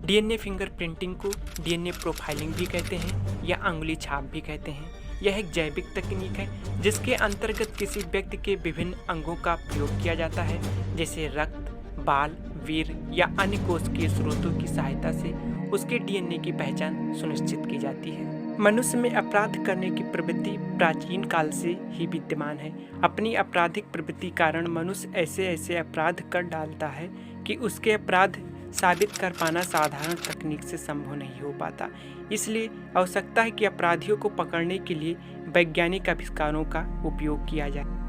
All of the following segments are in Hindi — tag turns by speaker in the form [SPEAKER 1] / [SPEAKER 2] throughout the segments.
[SPEAKER 1] डीएनए फिंगरप्रिंटिंग को डीएनए प्रोफाइलिंग भी कहते हैं या अंगुली छाप भी कहते हैं। यह एक जैविक तकनीक है जिसके अंतर्गत किसी व्यक्ति के विभिन्न अंगों का प्रयोग किया जाता है, जैसे रक्त, बाल, वीर या अन्य कोशिकीय स्रोतों की सहायता से उसके डीएनए की पहचान सुनिश्चित की जाती है। मनुष्य में अपराध करने की प्रवृत्ति प्राचीन काल से ही विद्यमान है। अपनी आपराधिक प्रवृत्ति कारण मनुष्य ऐसे अपराध कर डालता है कि उसके अपराध साबित कर पाना साधारण तकनीक से संभव नहीं हो पाता। इसलिए आवश्यकता है कि अपराधियों को पकड़ने के लिए वैज्ञानिक आविष्कारों का उपयोग किया जाए।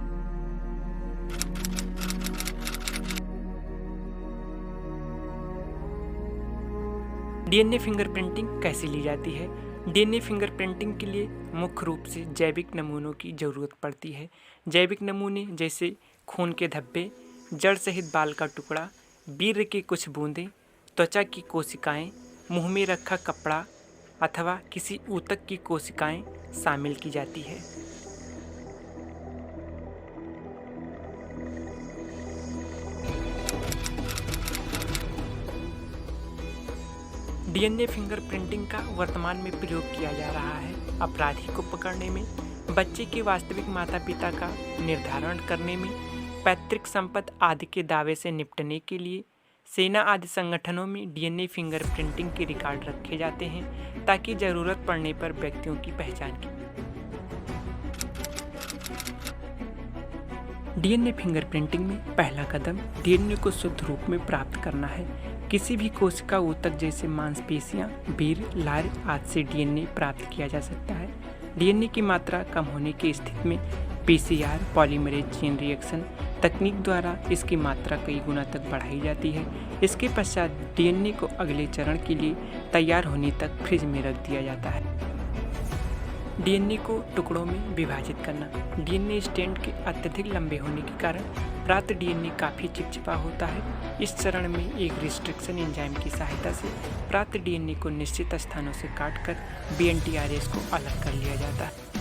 [SPEAKER 1] डीएनए फिंगरप्रिंटिंग कैसे ली जाती है? डीएनए फिंगरप्रिंटिंग के लिए मुख्य रूप से जैविक नमूनों की ज़रूरत पड़ती है। जैविक नमूने जैसे खून के धब्बे, जड़ सहित बाल का टुकड़ा, वीर्य की कुछ बूंदें, त्वचा की कोशिकाएं, मुंह में रखा कपड़ा अथवा किसी ऊतक की कोशिकाएं शामिल की जाती है। डीएनए फिंगरप्रिंटिंग का वर्तमान में प्रयोग किया जा रहा है अपराधी को पकड़ने में, बच्चे के वास्तविक माता पिता का निर्धारण करने में, पैतृक संपत्ति आदि के दावे से निपटने के लिए। सेना आदि संगठनों में डीएनए फिंगरप्रिंटिंग के रिकॉर्ड रखे जाते हैं ताकि ज़रूरत पड़ने पर व्यक्तियों की पहचान की। डीएनए फिंगरप्रिंटिंग में पहला कदम डीएनए को शुद्ध रूप में प्राप्त करना है। किसी भी कोशिका ऊतक जैसे मांसपेशियां, वीर, लार आदि से डीएनए प्राप्त किया जा सकता है। डीएनए की मात्रा कम होने की स्थिति में पीसीआर पॉलीमरेज चेन रिएक्शन तकनीक द्वारा इसकी मात्रा कई गुना तक बढ़ाई जाती है। इसके पश्चात डीएनए को अगले चरण के लिए तैयार होने तक फ्रिज में रख दिया जाता है। डीएनए को टुकड़ों में विभाजित करना। डीएनए स्ट्रैंड के अत्यधिक लंबे होने के कारण प्राप्त डीएनए काफ़ी चिपचिपा होता है। इस चरण में एक रिस्ट्रिक्शन एंजाइम की सहायता से प्राप्त डीएनए को निश्चित स्थानों से काटकर बीएनटीआरएस को अलग कर लिया जाता है।